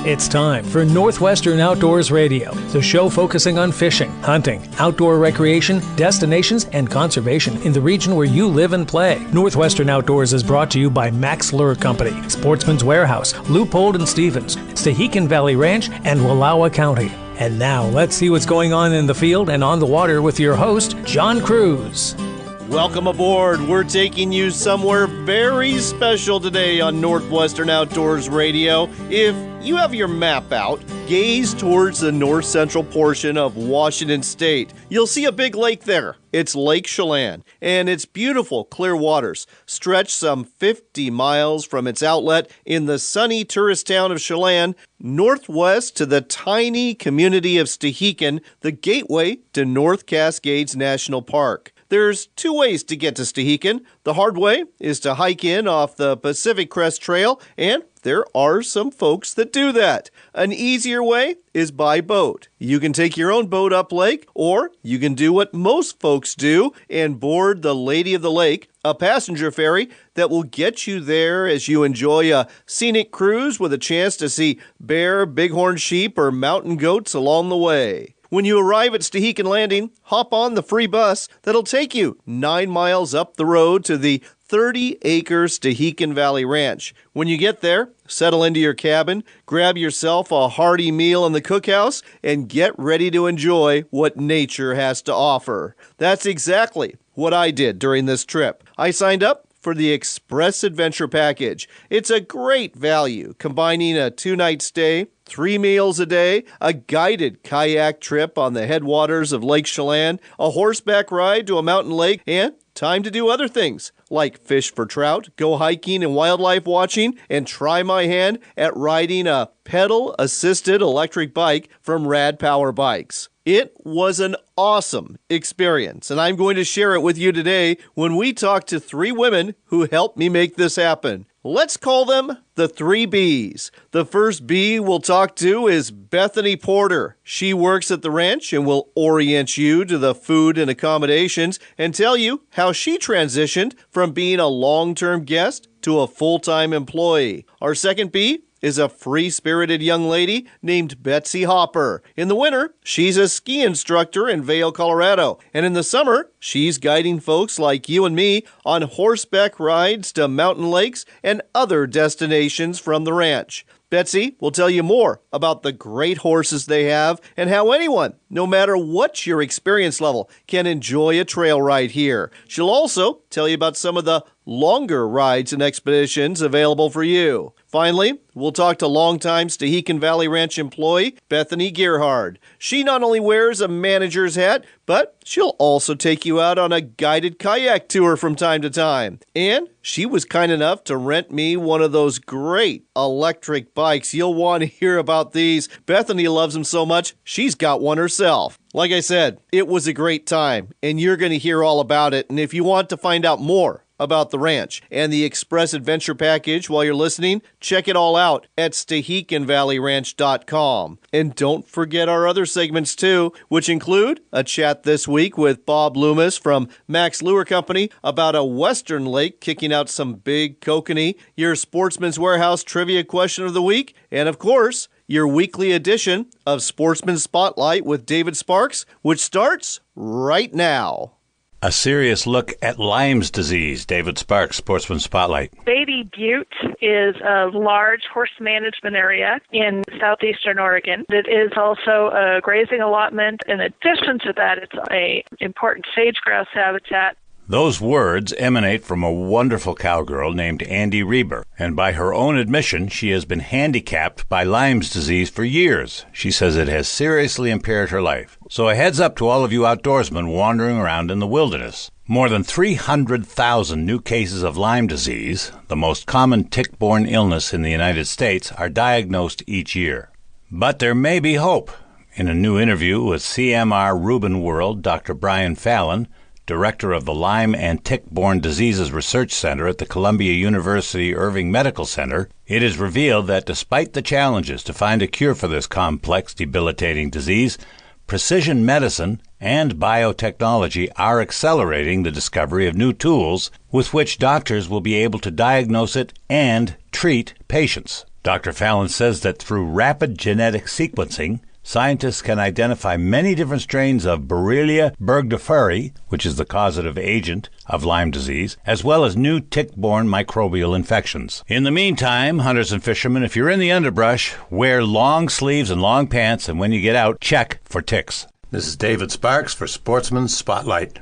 It's time for Northwestern Outdoors Radio, the show focusing on fishing, hunting, outdoor recreation, destinations, and conservation in the region where you live and play. Northwestern Outdoors is brought to you by Max Lure Company, Sportsman's Warehouse, Leupold and Stevens, Stehekin Valley Ranch, and Wallowa County. And now, let's see what's going on in the field and on the water with your host, John Kruse. Welcome aboard. We're taking you somewhere very special today on Northwestern Outdoors Radio. If you have your map out, gaze towards the north-central portion of Washington State. You'll see a big lake there. It's Lake Chelan, and its beautiful clear waters stretch some 50 miles from its outlet in the sunny tourist town of Chelan, northwest to the tiny community of Stehekin, the gateway to North Cascades National Park. There's two ways to get to Stehekin. The hard way is to hike in off the Pacific Crest Trail, and there are some folks that do that. An easier way is by boat. You can take your own boat up lake, or you can do what most folks do and board the Lady of the Lake, a passenger ferry that will get you there as you enjoy a scenic cruise with a chance to see bear, bighorn sheep, or mountain goats along the way. When you arrive at Stehekin Landing, hop on the free bus that'll take you 9 miles up the road to the 30-acre Stehekin Valley Ranch. When you get there, settle into your cabin, grab yourself a hearty meal in the cookhouse, and get ready to enjoy what nature has to offer. That's exactly what I did during this trip. I signed up for the Express Adventure Package. It's a great value, combining a 2-night stay, 3 meals a day, a guided kayak trip on the headwaters of Lake Chelan, a horseback ride to a mountain lake, and time to do other things like fish for trout, go hiking and wildlife watching, and try my hand at riding a pedal-assisted electric bike from Rad Power Bikes. It was an awesome experience, and I'm going to share it with you today when we talk to 3 women who helped me make this happen. Let's call them the 3 Bs. The first B we'll talk to is Bethany Porter. She works at the ranch and will orient you to the food and accommodations and tell you how she transitioned from being a long-term guest to a full-time employee. Our second B is a free-spirited young lady named Betsy Hopper. In the winter, she's a ski instructor in Vail, Colorado. And in the summer, she's guiding folks like you and me on horseback rides to mountain lakes and other destinations from the ranch. Betsy will tell you more about the great horses they have and how anyone, no matter what your experience level, can enjoy a trail ride here. She'll also tell you about some of the longer rides and expeditions available for you. Finally, we'll talk to longtime Stehekin Valley Ranch employee Bethany Gearhard. She not only wears a manager's hat, but she'll also take you out on a guided kayak tour from time to time. And she was kind enough to rent me one of those great electric bikes. You'll want to hear about these. Bethany loves them so much, she's got one herself. Like I said, it was a great time, and you're going to hear all about it. And if you want to find out more about the ranch and the Express Adventure Package while you're listening, check it all out at StehekinValleyRanch.com. And don't forget our other segments too, which include a chat this week with Bob Loomis from Max Lure Company about a western lake kicking out some big kokanee, your Sportsman's Warehouse trivia question of the week, and of course, your weekly edition of Sportsman Spotlight with David Sparks, which starts right now. A serious look at Lyme's disease. David Sparks, Sportsman Spotlight. Beatty Butte is a large horse management area in southeastern Oregon. It is also a grazing allotment. In addition to that, it's an important sage-grouse habitat. Those words emanate from a wonderful cowgirl named Andy Reber, and by her own admission, she has been handicapped by Lyme's disease for years. She says it has seriously impaired her life. So a heads up to all of you outdoorsmen wandering around in the wilderness. More than 300,000 new cases of Lyme disease, the most common tick-borne illness in the United States, are diagnosed each year. But there may be hope. In a new interview with CMR Reuben World, Dr. Brian Fallon, director of the Lyme and Tick-Borne Diseases Research Center at the Columbia University Irving Medical Center, it is revealed that despite the challenges to find a cure for this complex, debilitating disease, precision medicine and biotechnology are accelerating the discovery of new tools with which doctors will be able to diagnose it and treat patients. Dr. Fallon says that through rapid genetic sequencing, scientists can identify many different strains of Borrelia burgdorferi, which is the causative agent of Lyme disease, as well as new tick-borne microbial infections. In the meantime, hunters and fishermen, if you're in the underbrush, wear long sleeves and long pants, and when you get out, check for ticks. This is David Sparks for Sportsman's Spotlight.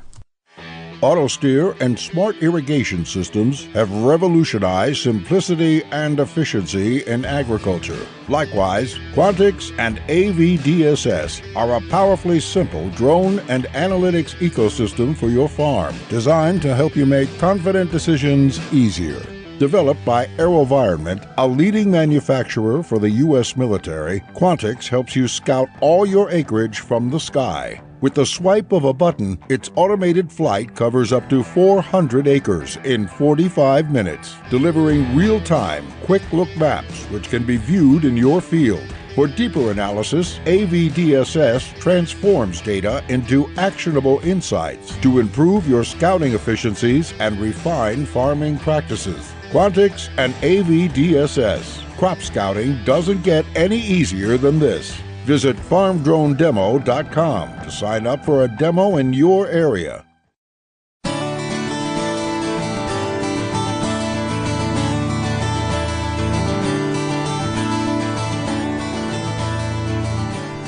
AutoSteer and smart irrigation systems have revolutionized simplicity and efficiency in agriculture. Likewise, Quantix and AVDSS are a powerfully simple drone and analytics ecosystem for your farm, designed to help you make confident decisions easier. Developed by AeroVironment, a leading manufacturer for the U.S. military, Quantix helps you scout all your acreage from the sky. With the swipe of a button, its automated flight covers up to 400 acres in 45 minutes, delivering real-time, quick-look maps which can be viewed in your field. For deeper analysis, AVDSS transforms data into actionable insights to improve your scouting efficiencies and refine farming practices. Quantix and AVDSS. Crop scouting doesn't get any easier than this. Visit farmdronedemo.com to sign up for a demo in your area.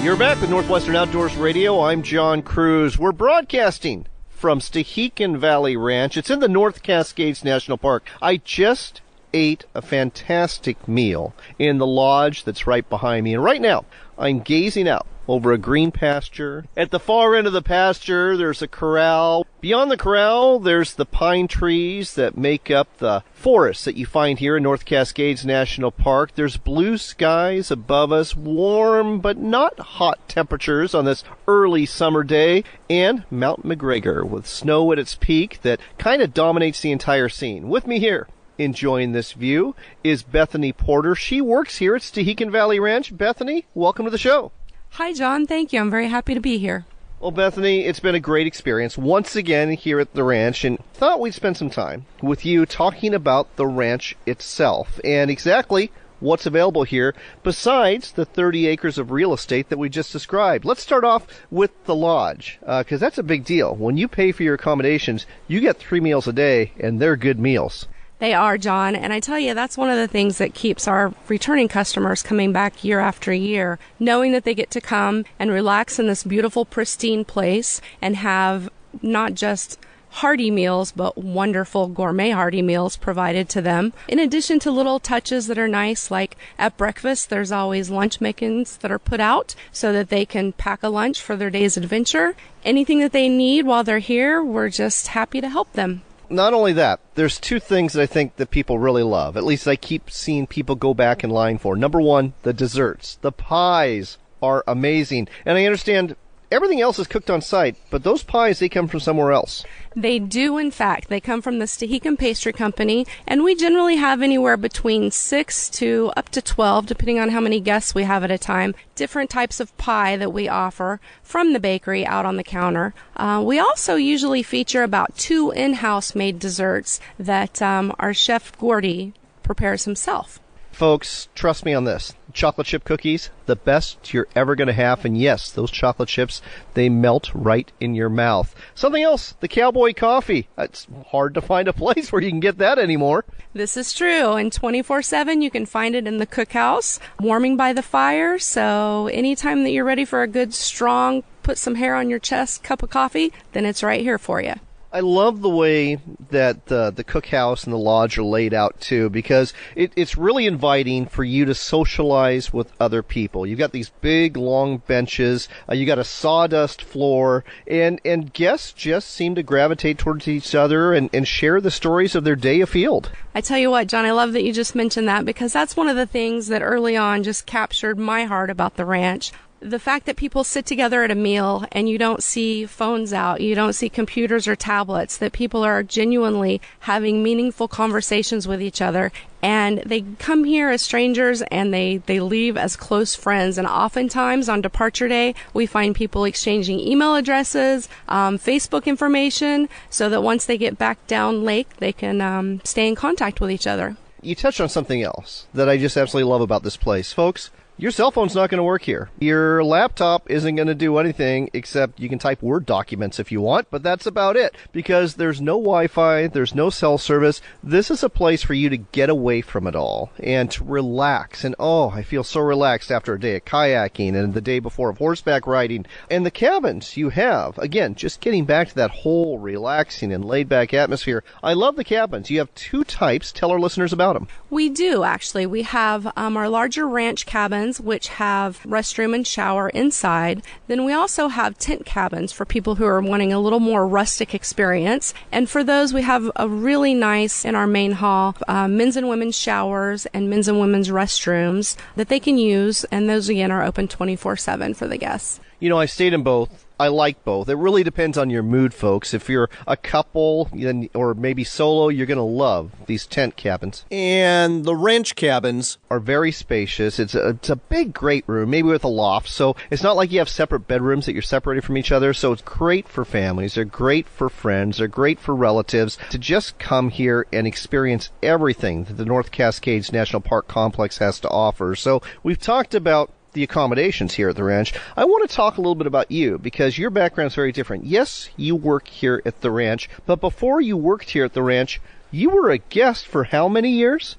You're back with Northwestern Outdoors Radio. I'm John Kruse. We're broadcasting from Stehekin Valley Ranch. It's in the North Cascades National Park. I just ate a fantastic meal in the lodge that's right behind me. And right now, I'm gazing out over a green pasture. At the far end of the pasture, there's a corral. Beyond the corral, there's the pine trees that make up the forest that you find here in North Cascades National Park. There's blue skies above us, warm but not hot temperatures on this early summer day, and Mount McGregor with snow at its peak that kind of dominates the entire scene. With me here, enjoying this view, is Bethany Porter. She works here at Stehekin Valley Ranch. Bethany, welcome to the show. Hi, John. Thank you. I'm very happy to be here. Well, Bethany, it's been a great experience once again here at the ranch, and thought we'd spend some time with you talking about the ranch itself and exactly what's available here besides the 30 acres of real estate that we just described. Let's start off with the lodge, because that's a big deal. When you pay for your accommodations, you get 3 meals a day, and they're good meals. They are, John, and I tell you, that's one of the things that keeps our returning customers coming back year after year, knowing that they get to come and relax in this beautiful, pristine place and have not just hearty meals, but wonderful gourmet hearty meals provided to them. In addition to little touches that are nice, like at breakfast, there's always lunch makings that are put out so that they can pack a lunch for their day's adventure. Anything that they need while they're here, we're just happy to help them. Not only that, there's 2 things that I think that people really love. At least I keep seeing people go back in line for. Number 1, the desserts. The pies are amazing. And I understand everything else is cooked on site, but those pies, they come from somewhere else. They do, in fact. They come from the Stehekin Pastry Company, and we generally have anywhere between 6 to up to 12, depending on how many guests we have at a time, different types of pie that we offer from the bakery out on the counter. We also usually feature about 2 in-house made desserts that our chef Gordy prepares himself. Folks, trust me on this. Chocolate chip cookies, the best you're ever going to have. And yes, those chocolate chips, they melt right in your mouth. Something else, the cowboy coffee. It's hard to find a place where you can get that anymore. This is true. And 24/7, you can find it in the cookhouse, warming by the fire. So anytime that you're ready for a good, strong, put some hair on your chest cup of coffee, then it's right here for you. I love the way that the cookhouse and the lodge are laid out, too, because it's really inviting for you to socialize with other people. You've got these big, long benches. You got a sawdust floor, and guests just seem to gravitate towards each other and share the stories of their day afield. I tell you what, John, I love that you just mentioned that, because that's one of the things that early on just captured my heart about the ranch. The fact that people sit together at a meal and you don't see phones out, you don't see computers or tablets, that people are genuinely having meaningful conversations with each other, and they come here as strangers and they leave as close friends. And oftentimes on departure day, we find people exchanging email addresses, Facebook information, so that once they get back down lake, they can stay in contact with each other. you touched on something else that I just absolutely love about this place. Folks, your cell phone's not going to work here. Your laptop isn't going to do anything except you can type Word documents if you want, but that's about it because there's no Wi-Fi, there's no cell service. This is a place for you to get away from it all and to relax. And oh, I feel so relaxed after a day of kayaking and the day before of horseback riding. And the cabins you have, again, just getting back to that whole relaxing and laid-back atmosphere. I love the cabins. You have two types. Tell our listeners about them. We do, actually. We have our larger ranch cabins, which have restroom and shower inside. Then we also have tent cabins for people who are wanting a little more rustic experience. And for those, we have a really nice, in our main hall, men's and women's showers and men's and women's restrooms that they can use. And those, again, are open 24/7 for the guests. You know, I stayed in both. I like both. It really depends on your mood, folks. If you're a couple or maybe solo, you're going to love these tent cabins. And the ranch cabins are very spacious. It's a big, great room, maybe with a loft. So it's not like you have separate bedrooms that you're separated from each other. So it's great for families. They're great for friends. They're great for relatives to just come here and experience everything that the North Cascades National Park Complex has to offer. So we've talked about the accommodations here at the ranch. I want to talk a little bit about you because your background is very different. Yes, you work here at the ranch, but before you worked here at the ranch, you were a guest for how many years?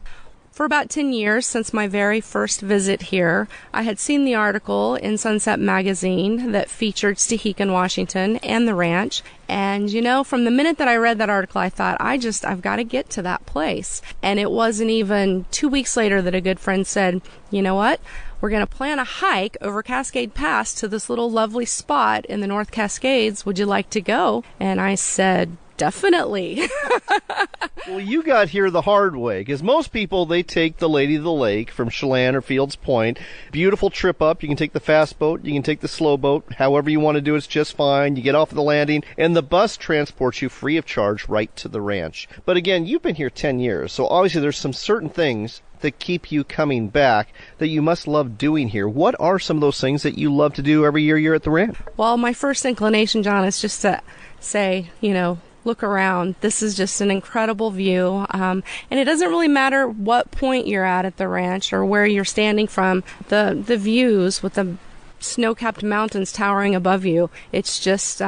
For about 10 years since my very first visit here. I had seen the article in Sunset Magazine that featured Stehekin, Washington, and the ranch. And, you know, from the minute that I read that article, I thought, I've got to get to that place. And it wasn't even 2 weeks later that a good friend said, you know what? We're going to plan a hike over Cascade Pass to this little lovely spot in the North Cascades. Would you like to go? And I said, definitely. Well, you got here the hard way, because most people, they take the Lady of the Lake from Chelan or Fields Point. Beautiful trip up. You can take the fast boat. You can take the slow boat. However you want to do it's just fine. You get off at the landing, and the bus transports you free of charge right to the ranch. But again, you've been here 10 years, so obviously there's some certain things that keep you coming back that you must love doing here. What are some of those things that you love to do every year you're at the ranch? Well, my first inclination, John, is just to say, look around. This is just an incredible view. And it doesn't really matter what point you're at the ranch or where you're standing from. The views with the snow-capped mountains towering above you, it's just,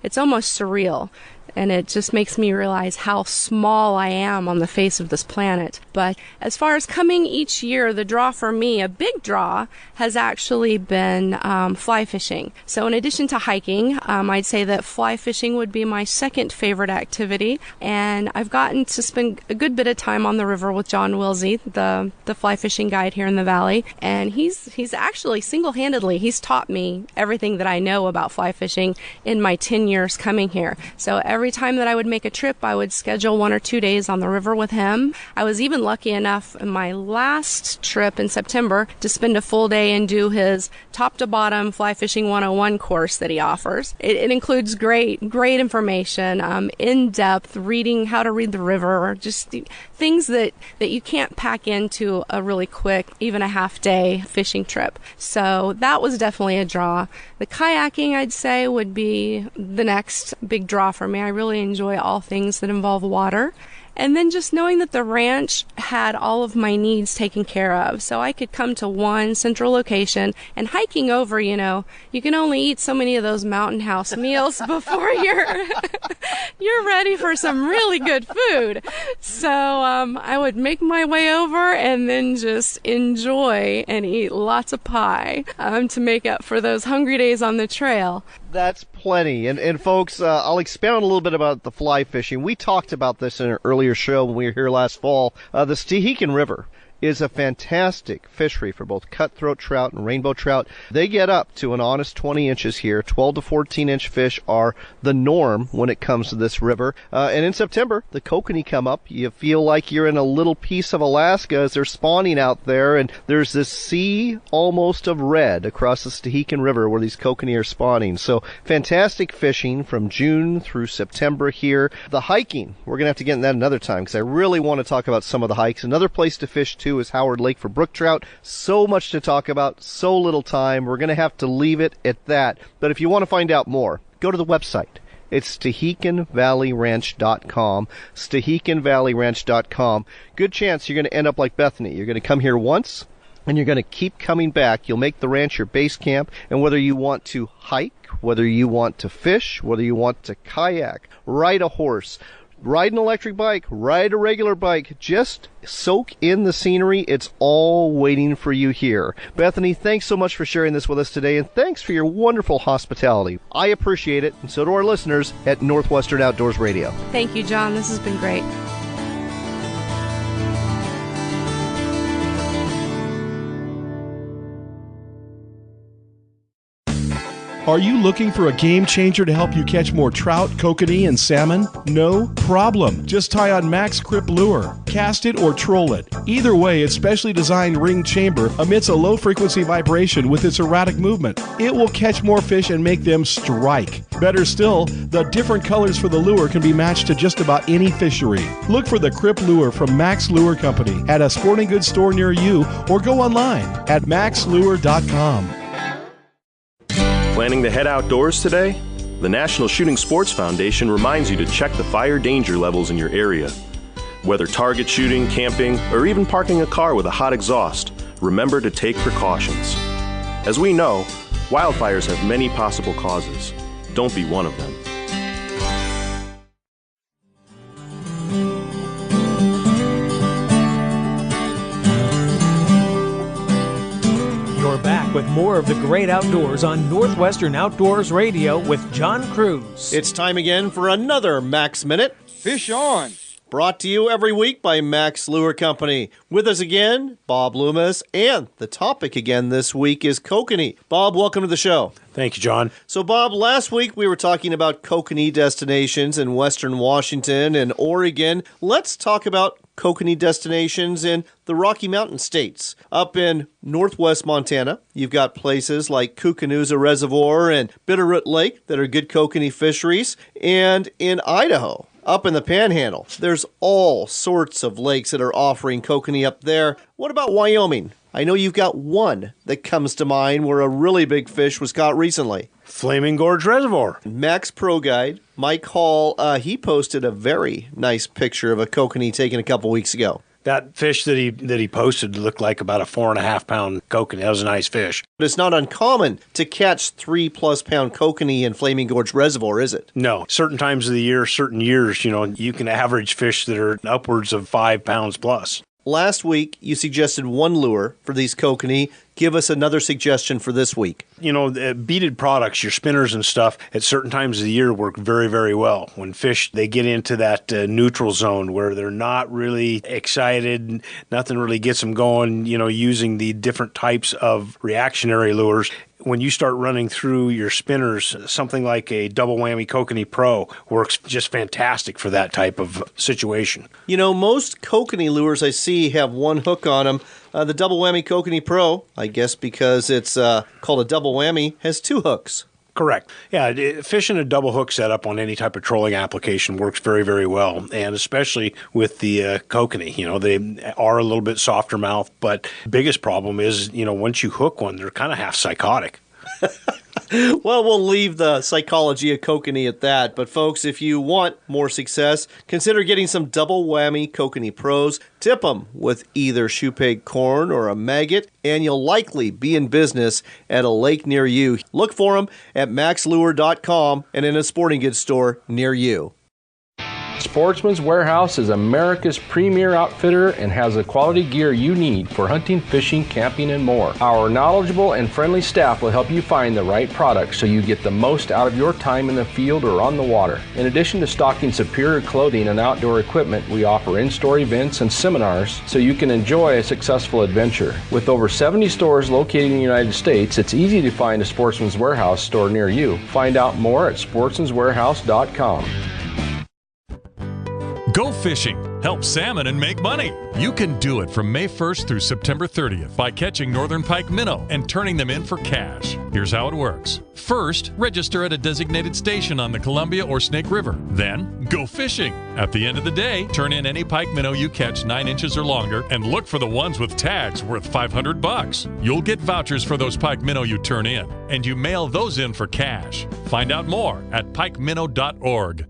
it's almost surreal. And it just makes me realize how small I am on the face of this planet. But as far as coming each year, the draw for me, a big draw, has actually been fly fishing. So in addition to hiking, I'd say that fly fishing would be my second favorite activity. And I've gotten to spend a good bit of time on the river with John Wilsey, the fly fishing guide here in the valley. And he's actually single-handedly, he's taught me everything that I know about fly fishing in my 10 years coming here. So every time that I would make a trip, I would schedule 1 or 2 days on the river with him. I was even lucky enough in my last trip in September to spend a full day and do his top to bottom fly fishing 101 course that he offers. It includes great information, in-depth reading, how to read the river, just things that you can't pack into a really quick, even a half-day fishing trip. So that was definitely a draw. The kayaking, I'd say, would be the next big draw for me. I really enjoy all things that involve water. And then just knowing that the ranch had all of my needs taken care of. So I could come to one central location, and hiking over, you can only eat so many of those mountain house meals before you're ready for some really good food. So I would make my way over and then just enjoy and eat lots of pie to make up for those hungry days on the trail. That's plenty. And folks, I'll expound a little bit about the fly fishing. We talked about this in an earlier show when we were here last fall. The Stehekin River is a fantastic fishery for both cutthroat trout and rainbow trout. They get up to an honest 20 inches here. 12 to 14-inch fish are the norm when it comes to this river. And in September, the kokanee come up. You feel like you're in a little piece of Alaska as they're spawning out there, and there's this sea almost of red across the Stehekin River where these kokanee are spawning. So fantastic fishing from June through September here. The hiking, we're going to have to get in that another time because I really want to talk about some of the hikes. Another place to fish, too, is Howard Lake for brook trout. So much to talk about, so little time. We're going to have to leave it at that. But if you want to find out more, go to the website, It's StehekinValleyRanch.com. StehekinValleyRanch.com. Good chance you're going to end up like Bethany. You're going to come here once, and you're going to keep coming back. You'll make the ranch your base camp, and whether you want to hike, whether you want to fish, whether you want to kayak, ride a horse, ride an electric bike, ride a regular bike, just soak in the scenery. It's all waiting for you here. Bethany, thanks so much for sharing this with us today, and thanks for your wonderful hospitality. I appreciate it, and so do our listeners at Northwestern Outdoors Radio. Thank you, John. This has been great. Are you looking for a game changer to help you catch more trout, kokanee, and salmon? No problem. Just tie on Max Grip Lure. Cast it or troll it. Either way, its specially designed ring chamber emits a low-frequency vibration with its erratic movement. It will catch more fish and make them strike. Better still, the different colors for the lure can be matched to just about any fishery. Look for the Grip Lure from Max Lure Company at a sporting goods store near you or go online at maxlure.com. Planning to head outdoors today? The National Shooting Sports Foundation reminds you to check the fire danger levels in your area. Whether target shooting, camping, or even parking a car with a hot exhaust, remember to take precautions. As we know, wildfires have many possible causes. Don't be one of them. Back with more of the great outdoors on Northwestern Outdoors Radio with John Kruse. It's time again for another Max Minute. Fish on! Brought to you every week by Max Lure Company. With us again, Bob Loomis, and the topic again this week is kokanee. Bob, welcome to the show. Thank you, John. So, Bob, last week we were talking about kokanee destinations in Western Washington and Oregon. Let's talk about kokanee destinations in the Rocky Mountain states. Up in northwest Montana, you've got places like Koocanusa Reservoir and Bitterroot Lake that are good kokanee fisheries. And in Idaho, up in the Panhandle, there's all sorts of lakes that are offering kokanee up there. What about Wyoming? I know you've got one that comes to mind where a really big fish was caught recently. Flaming Gorge Reservoir. Max Pro Guide, Mike Hall, he posted a very nice picture of a kokanee taken a couple weeks ago. That fish that he posted looked like about a 4.5 pound kokanee. That was a nice fish. But it's not uncommon to catch 3+ pound kokanee in Flaming Gorge Reservoir, is it? No. Certain times of the year, certain years, you can average fish that are upwards of 5 pounds plus. Last week, you suggested one lure for these kokanee. Give us another suggestion for this week. Beaded products, your spinners and stuff, at certain times of the year work very, very well. When fish, they get into that neutral zone where they're not really excited, nothing really gets them going, using the different types of reactionary lures. When you start running through your spinners, something like a double whammy kokanee pro works just fantastic for that type of situation. Most kokanee lures I see have one hook on them. The double whammy kokanee pro, I guess because it's called a double whammy, has 2 hooks. Correct. Yeah, fishing a double hook setup on any type of trolling application works very, very well, and especially with the kokanee. They are a little bit softer mouth, but the biggest problem is, once you hook one, they're kind of half psychotic. Well, we'll leave the psychology of kokanee at that. But folks, if you want more success, consider getting some double whammy kokanee pros. Tip them with either shoe-peg corn or a maggot, and you'll likely be in business at a lake near you. Look for them at maxlure.com and in a sporting goods store near you. Sportsman's Warehouse is America's premier outfitter and has the quality gear you need for hunting, fishing, camping, and more. Our knowledgeable and friendly staff will help you find the right product so you get the most out of your time in the field or on the water. In addition to stocking superior clothing and outdoor equipment, we offer in-store events and seminars so you can enjoy a successful adventure. With over 70 stores located in the United States, it's easy to find a Sportsman's Warehouse store near you. Find out more at sportsmanswarehouse.com. Go fishing, help salmon, and make money. You can do it from May 1st through September 30th by catching northern pike minnow and turning them in for cash. Here's how it works. First, register at a designated station on the Columbia or Snake River. Then, go fishing. At the end of the day, turn in any pike minnow you catch 9 inches or longer and look for the ones with tags worth $500. You'll get vouchers for those pike minnow you turn in, and you mail those in for cash. Find out more at pikeminnow.org.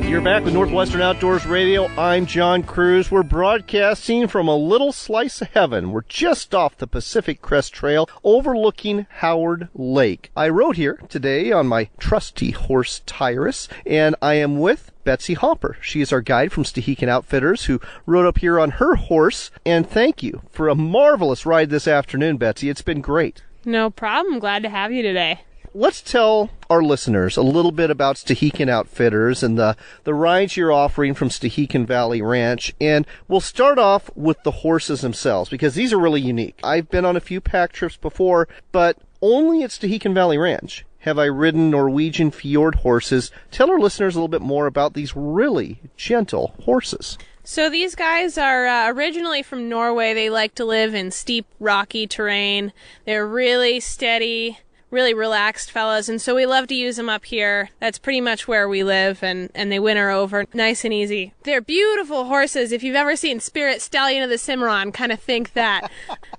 You're back with Northwestern Outdoors Radio. I'm John Kruse. We're broadcasting from a little slice of heaven. We're just off the Pacific Crest Trail overlooking Howard Lake. I rode here today on my trusty horse Tyrus, and I am with Betsy Hopper. She is our guide from Stehekin Outfitters who rode up here on her horse. And thank you for a marvelous ride this afternoon, Betsy. It's been great. No problem. Glad to have you today. Let's tell our listeners a little bit about Stehekin Outfitters and the rides you're offering from Stehekin Valley Ranch. And we'll start off with the horses themselves because these are really unique. I've been on a few pack trips before, but only at Stehekin Valley Ranch have I ridden Norwegian fjord horses. Tell our listeners a little bit more about these really gentle horses. So these guys are originally from Norway. They like to live in steep, rocky terrain. They're really steady, really relaxed fellas, and so we love to use them up here. That's pretty much where we live, and they winter over nice and easy. They're beautiful horses. If you've ever seen Spirit Stallion of the Cimarron, kind of think that.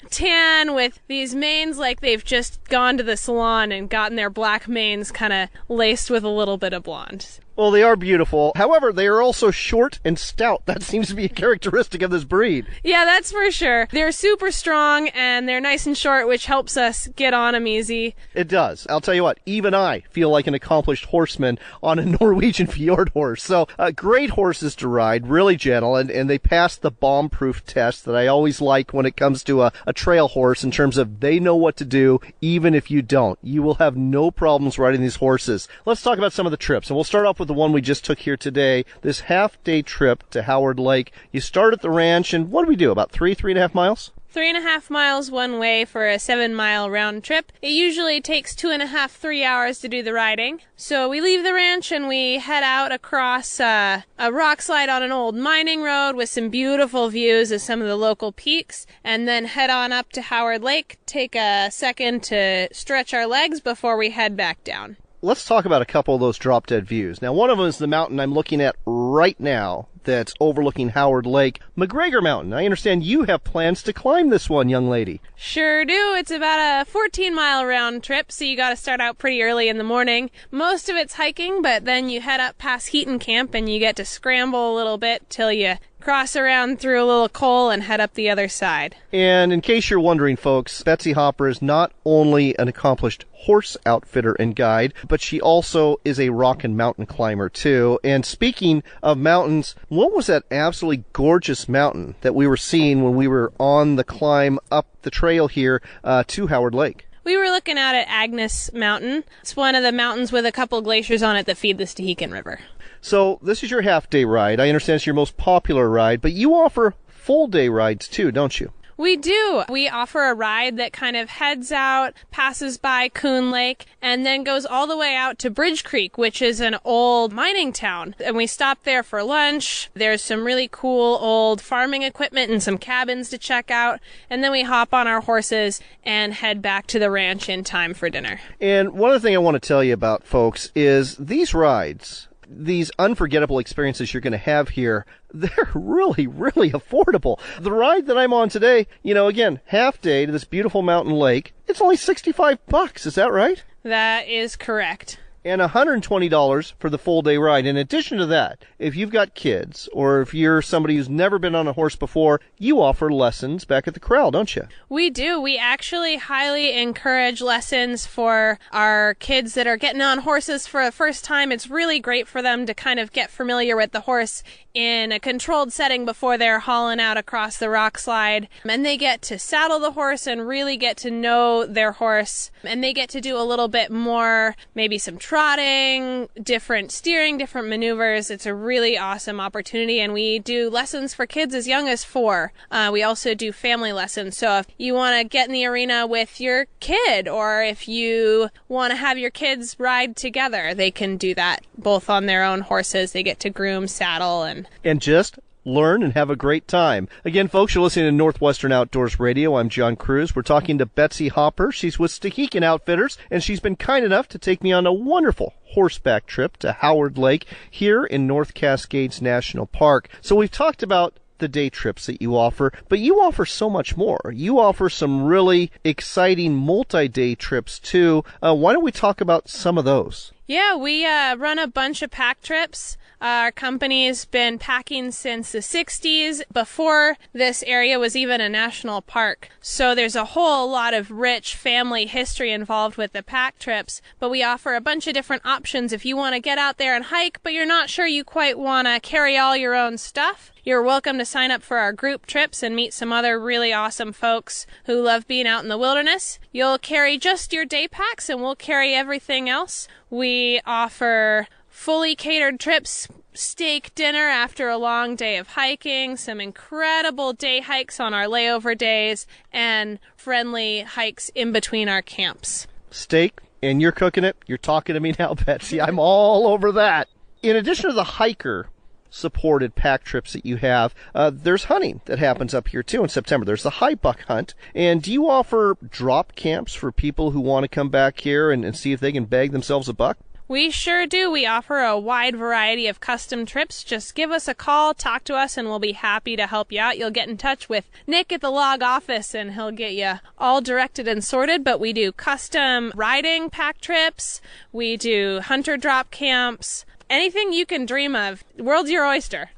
Tan with these manes like they've just gone to the salon and gotten their black manes kind of laced with a little bit of blonde. Well, they are beautiful. However, they are also short and stout. That seems to be a characteristic of this breed. Yeah, that's for sure. They're super strong, and they're nice and short, which helps us get on them easy. It does. I'll tell you what, even I feel like an accomplished horseman on a Norwegian fjord horse. So, great horses to ride, really gentle, and they pass the bomb-proof test that I always like when it comes to a trail horse in terms of they know what to do, even if you don't. You will have no problems riding these horses. Let's talk about some of the trips, and we'll start off with the one we just took here today, this half-day trip to Howard Lake. You start at the ranch, and what do we do, about 3.5 miles? 3.5 miles one way for a 7-mile round trip. It usually takes 2.5, 3 hours to do the riding. So we leave the ranch and we head out across a rock slide on an old mining road with some beautiful views of some of the local peaks, and then head on up to Howard Lake, take a second to stretch our legs before we head back down. Let's talk about a couple of those drop-dead views. Now, one of them is the mountain I'm looking at right now that's overlooking Howard Lake, McGregor Mountain. I understand you have plans to climb this one, young lady. Sure do. It's about a 14-mile round trip, so you got to start out pretty early in the morning. Most of it's hiking, but then you head up past Heaton Camp and you get to scramble a little bit till you cross around through a little coal and head up the other side. And in case you're wondering, folks, Betsy Hopper is not only an accomplished horse outfitter and guide, but she also is a rock and mountain climber too. And speaking of mountains, what was that absolutely gorgeous mountain that we were seeing when we were on the climb up the trail here to Howard Lake? We were looking out at Agnes Mountain. It's one of the mountains with a couple glaciers on it that feed the Stehekin River. So this is your half-day ride. I understand it's your most popular ride, but you offer full-day rides too, don't you? We do. We offer a ride that kind of heads out, passes by Coon Lake, and then goes all the way out to Bridge Creek, which is an old mining town. And we stop there for lunch. There's some really cool old farming equipment and some cabins to check out. And then we hop on our horses and head back to the ranch in time for dinner. And one other thing I want to tell you about, folks, is these rides, these unforgettable experiences you're going to have here, they're really, really affordable. The ride that I'm on today, again, half day to this beautiful mountain lake, it's only $65. Is that right? That is correct. And $120 for the full day ride. In addition to that, if you've got kids or if you're somebody who's never been on a horse before, you offer lessons back at the corral, don't you? We do. We actually highly encourage lessons for our kids that are getting on horses for the first time. It's really great for them to kind of get familiar with the horse in a controlled setting before they're hauling out across the rock slide. And they get to saddle the horse and really get to know their horse. And they get to do a little bit more, maybe some trotting, different steering, different maneuvers. It's a really awesome opportunity. And we do lessons for kids as young as 4. We also do family lessons. So if you want to get in the arena with your kid, or if you want to have your kids ride together, they can do that both on their own horses. They get to groom, saddle, and just learn and have a great time. Again, folks, you're listening to Northwestern Outdoors Radio. I'm John Kruse. We're talking to Betsy Hopper. She's with Stehekin Outfitters, and she's been kind enough to take me on a wonderful horseback trip to Howard Lake here in North Cascades National Park. So we've talked about the day trips that you offer, but you offer so much more. You offer some really exciting multi-day trips too. Why don't we talk about some of those? Yeah, we run a bunch of pack trips. Our company's been packing since the 60s, before this area was even a national park. So there's a whole lot of rich family history involved with the pack trips, but we offer a bunch of different options. If you want to get out there and hike, but you're not sure you quite want to carry all your own stuff, you're welcome to sign up for our group trips and meet some other really awesome folks who love being out in the wilderness. You'll carry just your day packs and we'll carry everything else. We offer fully catered trips, steak dinner after a long day of hiking, some incredible day hikes on our layover days, and friendly hikes in between our camps. Steak, and you're cooking it. You're talking to me now, Betsy. I'm all over that. In addition to the hiker-supported pack trips that you have, there's hunting that happens up here too in September. There's the high buck hunt. And do you offer drop camps for people who want to come back here and see if they can bag themselves a buck? We sure do. We offer a wide variety of custom trips. Just give us a call, talk to us, and we'll be happy to help you out. You'll get in touch with Nick at the log office, and he'll get you all directed and sorted. But we do custom riding pack trips. We do hunter drop camps. Anything you can dream of. The world's your oyster.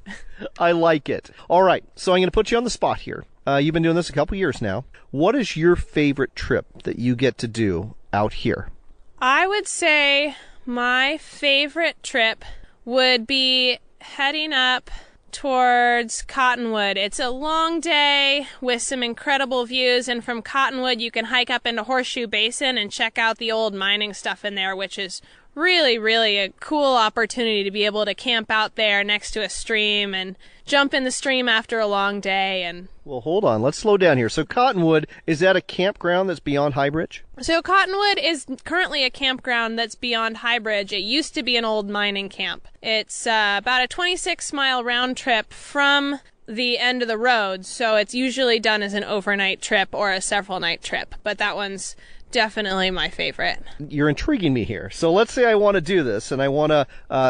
I like it. All right, so I'm going to put you on the spot here. You've been doing this a couple years now. What is your favorite trip that you get to do out here? I would say my favorite trip would be heading up towards Cottonwood. It's a long day with some incredible views, and from Cottonwood you can hike up into Horseshoe Basin and check out the old mining stuff in there, which is really, really a cool opportunity to be able to camp out there next to a stream and jump in the stream after a long day. And well, hold on. Let's slow down here. So Cottonwood, is that a campground that's beyond High Bridge? So Cottonwood is currently a campground that's beyond High Bridge. It used to be an old mining camp. It's about a 26-mile round trip from the end of the road, so it's usually done as an overnight trip or a several-night trip, but that one's definitely my favorite. You're intriguing me here. So let's say I want to do this, and I want to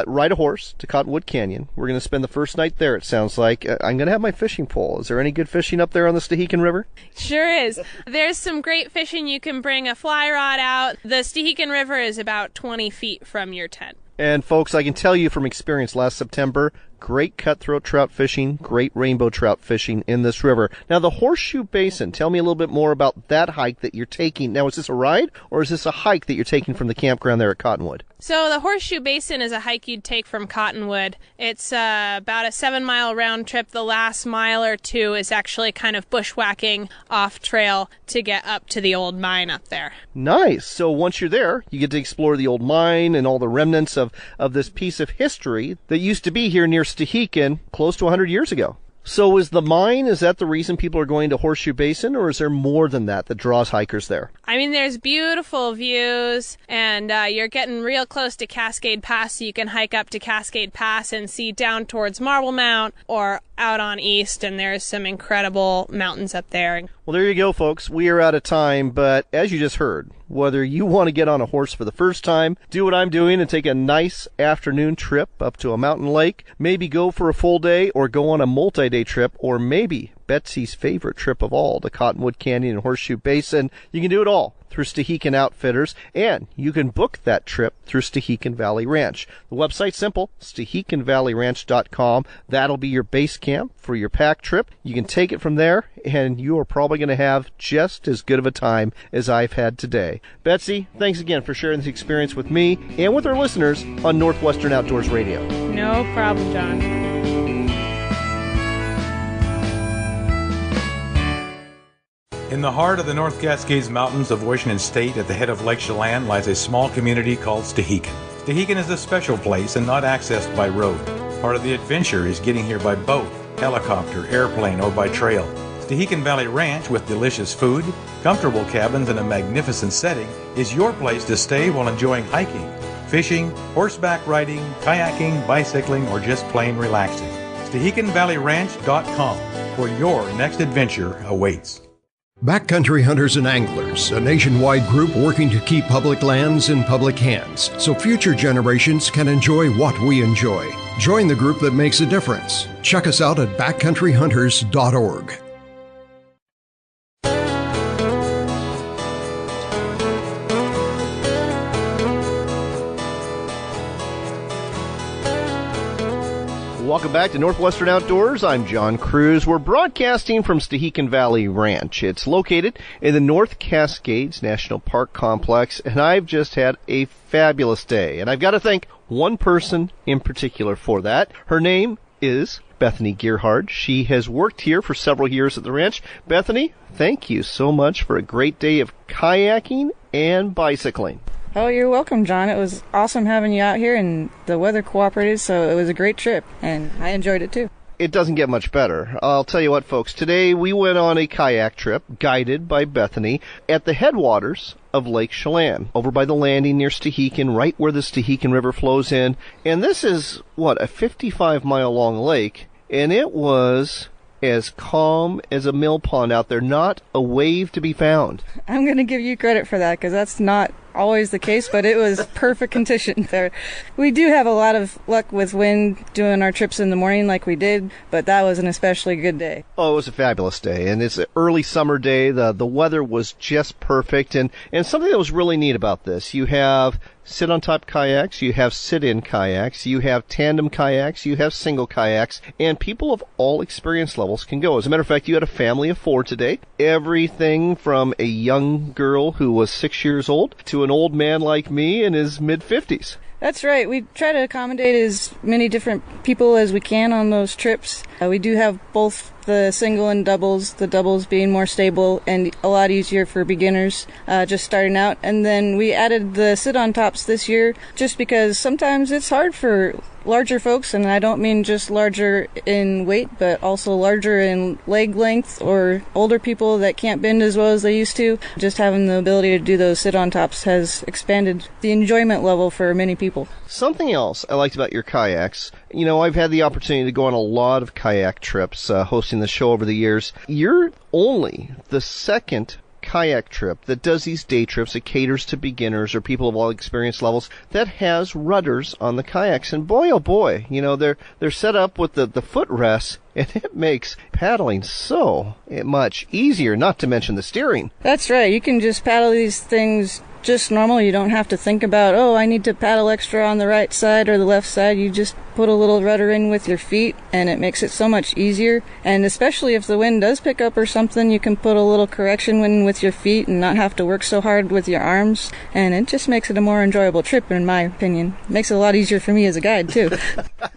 ride a horse to Cottonwood Canyon. We're going to spend the first night there, it sounds like. I'm going to have my fishing pole. Is there any good fishing up there on the Stehekin River? Sure is. There's some great fishing. You can bring a fly rod out. The Stehekin River is about 20 feet from your tent. And folks, I can tell you from experience last September, great cutthroat trout fishing, great rainbow trout fishing in this river. Now, the Horseshoe Basin, tell me a little bit more about that hike that you're taking. Now, is this a ride, or is this a hike that you're taking from the campground there at Cottonwood? So the Horseshoe Basin is a hike you'd take from Cottonwood. It's about a 7-mile round trip. The last mile or two is actually kind of bushwhacking off trail to get up to the old mine up there. Nice. So once you're there, you get to explore the old mine and all the remnants of this piece of history that used to be here near Stehekin close to 100 years ago. So is the mine, is that the reason people are going to Horseshoe Basin, or is there more than that draws hikers there? I mean, there's beautiful views, and you're getting real close to Cascade Pass, so you can hike up to Cascade Pass and see down towards Marble Mount or out on east, and there's some incredible mountains up there. Well, there you go, folks. We are out of time, but as you just heard, whether you want to get on a horse for the first time, do what I'm doing and take a nice afternoon trip up to a mountain lake, maybe go for a full day or go on a multi-day trip, or maybe Betsy's favorite trip of all, the Cottonwood Canyon and Horseshoe Basin, you can do it all through Stehekin Outfitters, and you can book that trip through Stehekin Valley Ranch. The website's simple, StehekinValleyRanch.com. That'll be your base camp for your pack trip. You can take it from there, and you are probably going to have just as good of a time as I've had today. Betsy, thanks again for sharing this experience with me and with our listeners on Northwestern Outdoors Radio. No problem, John. In the heart of the North Cascades Mountains of Washington State at the head of Lake Chelan lies a small community called Stehekin. Stehekin is a special place and not accessed by road. Part of the adventure is getting here by boat, helicopter, airplane, or by trail. Stehekin Valley Ranch, with delicious food, comfortable cabins, and a magnificent setting, is your place to stay while enjoying hiking, fishing, horseback riding, kayaking, bicycling, or just plain relaxing. StehekinValleyRanch.com, where your next adventure awaits. Backcountry Hunters and Anglers, a nationwide group working to keep public lands in public hands so future generations can enjoy what we enjoy. Join the group that makes a difference. Check us out at backcountryhunters.org. Welcome back to Northwestern Outdoors. I'm John Kruse. We're broadcasting from Stehekin Valley Ranch. It's located in the North Cascades National Park Complex, and I've just had a fabulous day. And I've got to thank one person in particular for that. Her name is Bethany Gearhard. She has worked here for several years at the ranch. Bethany, thank you so much for a great day of kayaking and bicycling. Oh, you're welcome, John. It was awesome having you out here, and the weather cooperated, so it was a great trip, and I enjoyed it too. It doesn't get much better. I'll tell you what, folks. Today we went on a kayak trip, guided by Bethany, at the headwaters of Lake Chelan, over by the landing near Stehekin, right where the Stehekin River flows in. And this is, a 55-mile-long lake, and it was as calm as a mill pond out there, not a wave to be found. I'm going to give you credit for that, because that's not always the case, but it was perfect condition there. We do have a lot of luck with wind doing our trips in the morning like we did, but that was an especially good day. Oh, it was a fabulous day, and it's an early summer day. The weather was just perfect, and something that was really neat about this, you have sit-on-top kayaks, you have sit-in kayaks, you have tandem kayaks, you have single kayaks, and people of all experience levels can go. As a matter of fact, you had a family of 4 today. Everything from a young girl who was 6 years old to an old man like me in his mid-50s. That's right. We try to accommodate as many different people as we can on those trips. We do have both the single and doubles, the doubles being more stable and a lot easier for beginners just starting out. And then we added the sit-on-tops this year just because sometimes it's hard for larger folks, and I don't mean just larger in weight, but also larger in leg length or older people that can't bend as well as they used to. Just having the ability to do those sit-on-tops has expanded the enjoyment level for many people. Something else I liked about your kayaks, I've had the opportunity to go on a lot of kayak trips, hosting the show over the years. You're only the second kayak trip that does these day trips that caters to beginners or people of all experience levels that has rudders on the kayaks. And boy, oh boy, they're set up with the footrests, and it makes paddling so much easier, not to mention the steering. That's right. You can just paddle these things just normal. You don't have to think about, I need to paddle extra on the right side or the left side. You just put a little rudder in with your feet, and it makes it so much easier. And especially if the wind does pick up or something, you can put a little correction wind with your feet and not have to work so hard with your arms. And it just makes it a more enjoyable trip, in my opinion. Makes it a lot easier for me as a guide, too.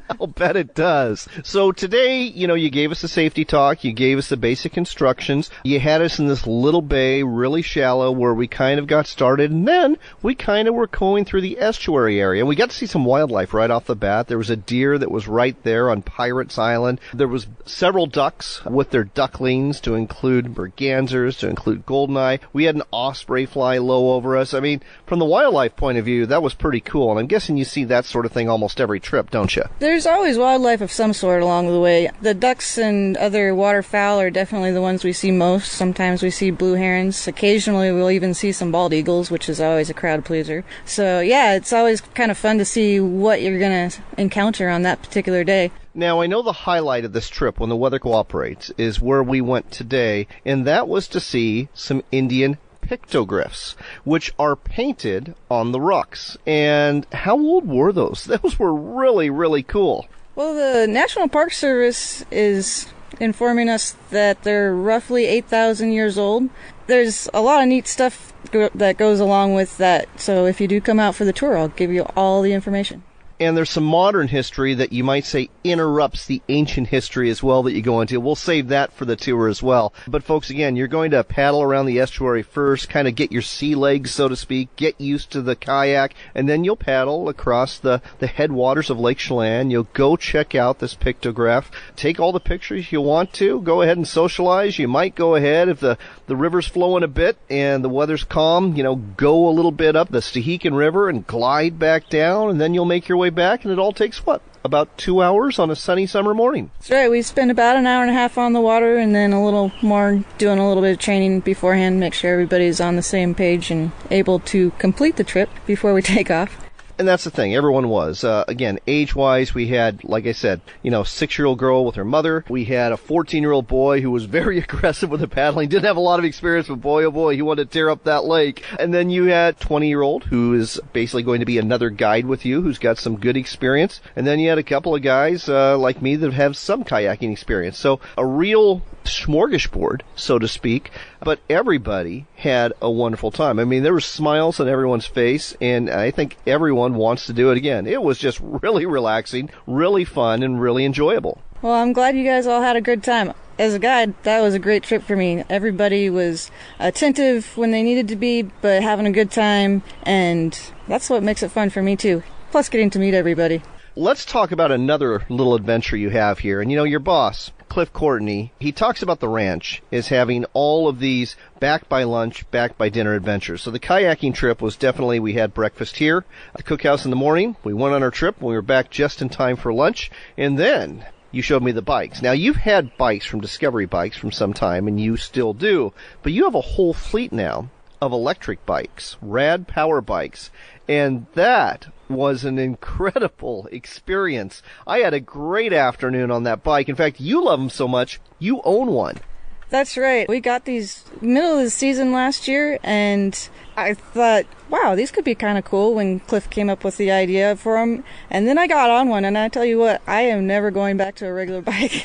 I'll bet it does. So today, you gave us the safety talk. You gave us the basic instructions. You had us in this little bay, really shallow, where we kind of got started. And then we kind of were going through the estuary area. We got to see some wildlife right off the bat. There was a deer that was right there on Pirates Island. There was several ducks with their ducklings, to include mergansers, to include goldeneye. We had an osprey fly low over us. I mean, from the wildlife point of view, that was pretty cool. And I'm guessing you see that sort of thing almost every trip, don't you? There's always wildlife of some sort along the way. The ducks and other waterfowl are definitely the ones we see most. Sometimes we see blue herons. Occasionally we'll even see some bald eagles, which is always a crowd pleaser. So yeah, it's always kind of fun to see what you're going to encounter on that particular day. Now, I know the highlight of this trip, when the weather cooperates, is where we went today, and that was to see some Indian pictographs, which are painted on the rocks. And how old were those? Those were really, really cool. Well, the National Park Service is informing us that they're roughly 8,000 years old. There's a lot of neat stuff that goes along with that, so if you do come out for the tour, I'll give you all the information. And there's some modern history that you might say interrupts the ancient history as well that you go into. We'll save that for the tour as well. But folks, again, you're going to paddle around the estuary first, kind of get your sea legs, so to speak, get used to the kayak, and then you'll paddle across the headwaters of Lake Chelan. You'll go check out this pictograph, take all the pictures you want to, go ahead and socialize. You might go ahead, if the river's flowing a bit and the weather's calm, go a little bit up the Stehekin River and glide back down, and then you'll make your way back, and it all takes about 2 hours on a sunny summer morning. That's right. We spend about an hour and a half on the water, and then a little more doing a little bit of training beforehand, make sure everybody's on the same page and able to complete the trip before we take off. And that's the thing. Everyone was. Again, age-wise, we had, like I said, 6-year-old girl with her mother. We had a 14-year-old boy who was very aggressive with the paddling. Didn't have a lot of experience, but boy, oh boy, he wanted to tear up that lake. And then you had 20-year-old who is basically going to be another guide with you, who's got some good experience. And then you had a couple of guys like me that have some kayaking experience. So a real smorgasbord, so to speak, but everybody had a wonderful time. I mean, there were smiles on everyone's face, and I think everyone wants to do it again. It was just really relaxing, really fun, and really enjoyable. Well, I'm glad you guys all had a good time. As a guide, that was a great trip for me. Everybody was attentive when they needed to be, but having a good time, and that's what makes it fun for me, too. Plus getting to meet everybody. Let's talk about another little adventure you have here. And your boss, Cliff Courtney, he talks about the ranch is having all of these back by lunch, back by dinner adventures. So the kayaking trip was definitely, we had breakfast here at the cookhouse in the morning. We went on our trip, and we were back just in time for lunch. And then you showed me the bikes. Now, you've had bikes from Discovery Bikes from some time, and you still do, but you have a whole fleet now of electric bikes, Rad Power Bikes, and that was an incredible experience. I had a great afternoon on that bike. In fact, you love them so much, you own one. That's right. We got these middle of the season last year, and I thought, wow, these could be kind of cool when Cliff came up with the idea for them. And then I got on one, and I tell you what, I am never going back to a regular bike.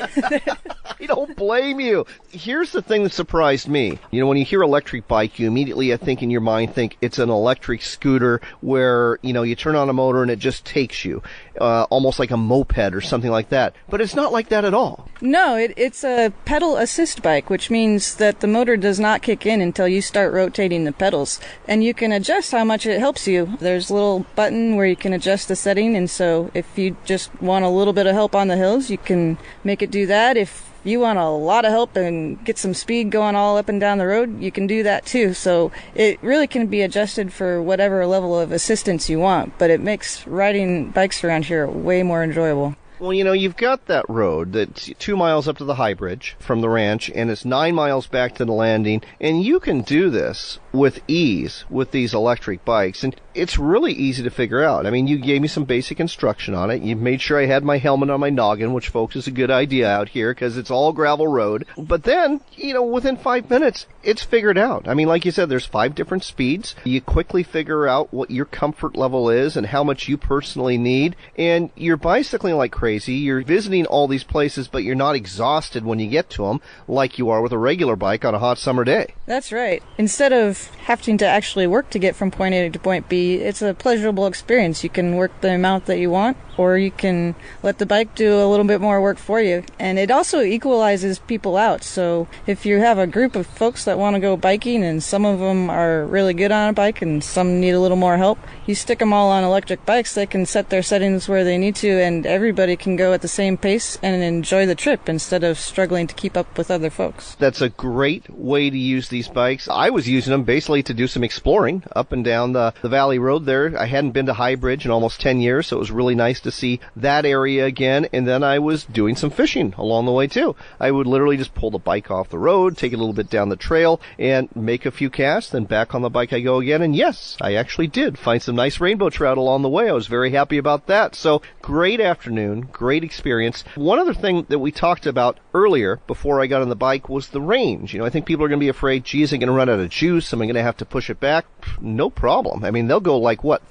I don't blame you. Here's the thing that surprised me. When you hear electric bike, you immediately, I think, in your mind, think it's an electric scooter where, you turn on a motor and it just takes you, almost like a moped or something like that. But it's not like that at all. No, it's a pedal assist bike, which means that the motor does not kick in until you start rotating the pedals. And you can adjust how much it helps you. There's a little button where you can adjust the setting, and so if you just want a little bit of help on the hills, you can make it do that. If you want a lot of help and get some speed going all up and down the road, you can do that too. So it really can be adjusted for whatever level of assistance you want, but it makes riding bikes around here way more enjoyable. Well, you've got that road that's 2 miles up to the high bridge from the ranch, and it's 9 miles back to the landing, and you can do this with ease with these electric bikes, and it's really easy to figure out. I mean, you gave me some basic instruction on it. You made sure I had my helmet on my noggin, which, folks, is a good idea out here because it's all gravel road. But then, within 5 minutes, it's figured out. I mean, like you said, there's 5 different speeds. You quickly figure out what your comfort level is and how much you personally need, and you're bicycling like crazy. You're visiting all these places, but you're not exhausted when you get to them like you are with a regular bike on a hot summer day. That's right. Instead of having to actually work to get from point A to point B, it's a pleasurable experience. You can work the amount that you want, or you can let the bike do a little bit more work for you. And it also equalizes people out. So if you have a group of folks that want to go biking, and some of them are really good on a bike and some need a little more help, you stick them all on electric bikes. They can set their settings where they need to, and everybody can go at the same pace and enjoy the trip instead of struggling to keep up with other folks. That's a great way to use these bikes. I was using them basically to do some exploring up and down the valley road there. I hadn't been to High Bridge in almost 10 years, so it was really nice to see that area again. And then I was doing some fishing along the way too. I would literally just pull the bike off the road, take it a little bit down the trail, and make a few casts, then back on the bike I go again. And yes, I actually did find some nice rainbow trout along the way. I was very happy about that. So great afternoon, great experience. One other thing that we talked about earlier before I got on the bike was the range. I think people are going to be afraid, geez, I'm going to run out of juice. Am I going to have to push it back? No problem. I mean, they'll go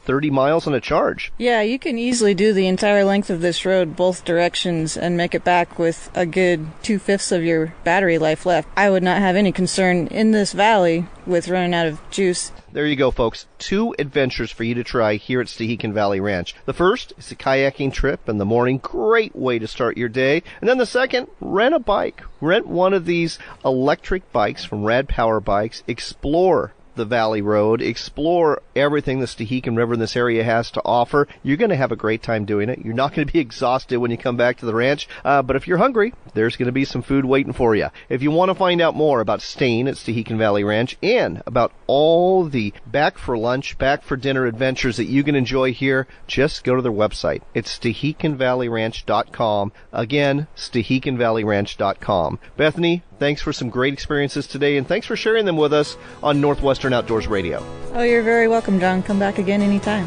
30 miles on a charge. Yeah, you can easily do the the entire length of this road, both directions, and make it back with a good 2/5 of your battery life left, I would not have any concern in this valley with running out of juice. There you go, folks. 2 adventures for you to try here at Stehekin Valley Ranch. The first is a kayaking trip in the morning. Great way to start your day. And then the second, rent a bike. Rent one of these electric bikes from Rad Power Bikes. Explore the Valley Road. Explore everything the Stehekin River in this area has to offer. You're going to have a great time doing it. You're not going to be exhausted when you come back to the ranch. But if you're hungry, there's going to be some food waiting for you. If you want to find out more about staying at Stehekin Valley Ranch and about all the back for lunch, back for dinner adventures that you can enjoy here, just go to their website. It's StehekinValleyRanch.com. Again, StehekinValleyRanch.com. Bethany, thanks for some great experiences today, and thanks for sharing them with us on Northwestern Outdoors Radio. Oh, you're very welcome, John. Come back again anytime.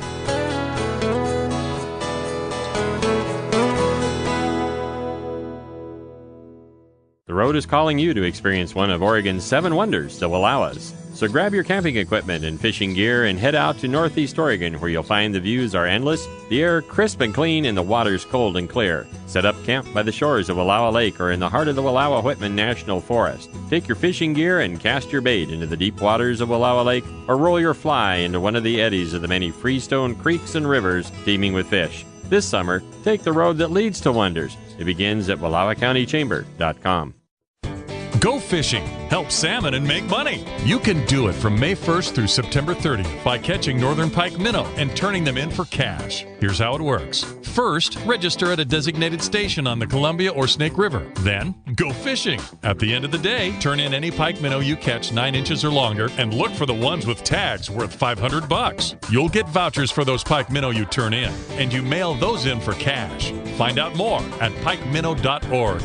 The road is calling you to experience one of Oregon's 7 wonders, the Wallowas. So grab your camping equipment and fishing gear and head out to Northeast Oregon, where you'll find the views are endless, the air crisp and clean, and the water's cold and clear. Set up camp by the shores of Wallowa Lake or in the heart of the Wallowa-Whitman National Forest. Take your fishing gear and cast your bait into the deep waters of Wallowa Lake, or roll your fly into one of the eddies of the many freestone creeks and rivers teeming with fish. This summer, take the road that leads to wonders. It begins at WallowaCountyChamber.com. Go fishing, help salmon, and make money. You can do it from May 1st through September 30th by catching northern pike minnow and turning them in for cash. Here's how it works. First, register at a designated station on the Columbia or Snake River. Then, go fishing. At the end of the day, turn in any pike minnow you catch 9 inches or longer and look for the ones with tags worth $500. You'll get vouchers for those pike minnow you turn in, and you mail those in for cash. Find out more at pikeminnow.org.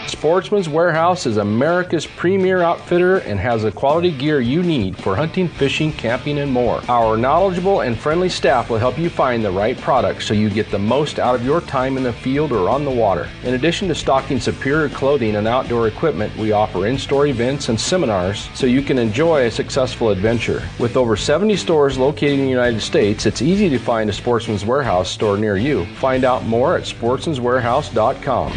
Sportsman's Warehouse is America's premier outfitter and has the quality gear you need for hunting, fishing, camping, and more. Our knowledgeable and friendly staff will help you find the right product so you get the most out of your time in the field or on the water. In addition to stocking superior clothing and outdoor equipment, we offer in-store events and seminars so you can enjoy a successful adventure. With over 70 stores located in the United States, it's easy to find a Sportsman's Warehouse store near you. Find out more at sportsmanswarehouse.com.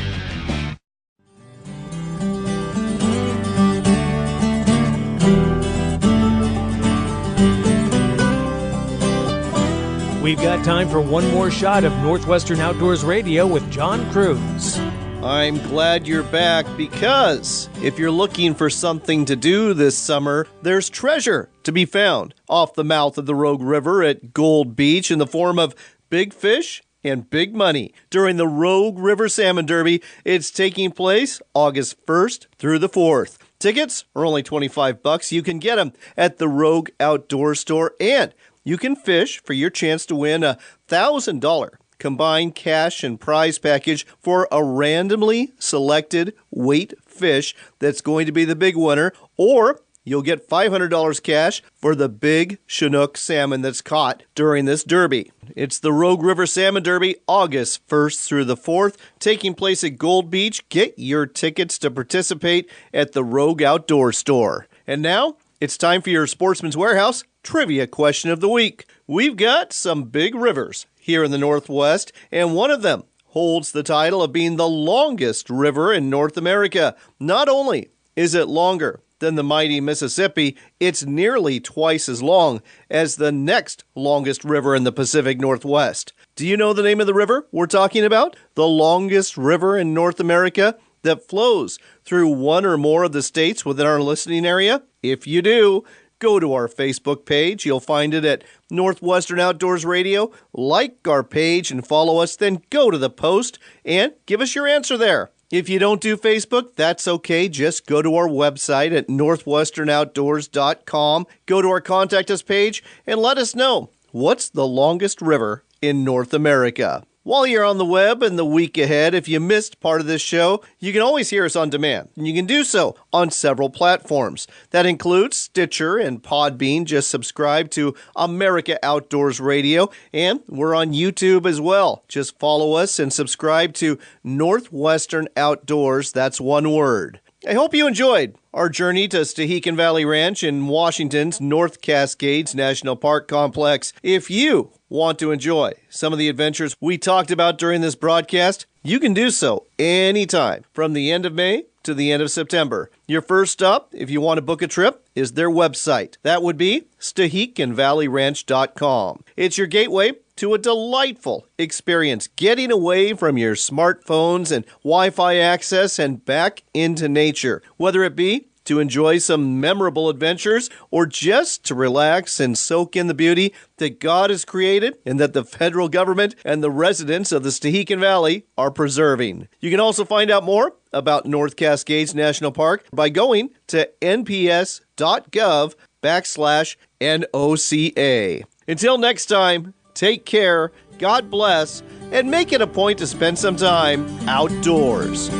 We've got time for one more shot of Northwestern Outdoors Radio with John Kruse. I'm glad you're back, because if you're looking for something to do this summer, there's treasure to be found off the mouth of the Rogue River at Gold Beach in the form of big fish and big money during the Rogue River Salmon Derby. It's taking place August 1st through the 4th. Tickets are only $25. You can get them at the Rogue Outdoor Store, and you can fish for your chance to win a $1,000 combined cash and prize package for a randomly selected weight fish that's going to be the big winner, or you'll get $500 cash for the big Chinook salmon that's caught during this derby. It's the Rogue River Salmon Derby, August 1st through the 4th, taking place at Gold Beach. Get your tickets to participate at the Rogue Outdoor Store. And now, it's time for your Sportsman's Warehouse Trivia Question of the Week. We've got some big rivers here in the Northwest, and one of them holds the title of being the longest river in North America. Not only is it longer than the mighty Mississippi, it's nearly twice as long as the next longest river in the Pacific Northwest. Do you know the name of the river we're talking about? The longest river in North America that flows through one or more of the states within our listening area? If you do, go to our Facebook page. You'll find it at Northwestern Outdoors Radio. Like our page and follow us, then go to the post and give us your answer there. If you don't do Facebook, that's okay. Just go to our website at northwesternoutdoors.com. Go to our Contact Us page and let us know what's the longest river in North America. While you're on the web in the week ahead, if you missed part of this show, you can always hear us on demand. And you can do so on several platforms. That includes Stitcher and Podbean. Just subscribe to America Outdoors Radio. And we're on YouTube as well. Just follow us and subscribe to Northwestern Outdoors. That's one word. I hope you enjoyed our journey to Stehekin Valley Ranch in Washington's North Cascades National Park Complex. If you want to enjoy some of the adventures we talked about during this broadcast, you can do so anytime from the end of May to the end of September. Your first stop, if you want to book a trip, is their website. That would be StehekinValleyRanch.com. It's your gateway to a delightful experience, getting away from your smartphones and Wi-Fi access and back into nature. Whether it be to enjoy some memorable adventures or just to relax and soak in the beauty that God has created and that the federal government and the residents of the Stehekin Valley are preserving. You can also find out more about North Cascades National Park by going to nps.gov/NOCA. Until next time, take care, God bless, and make it a point to spend some time outdoors.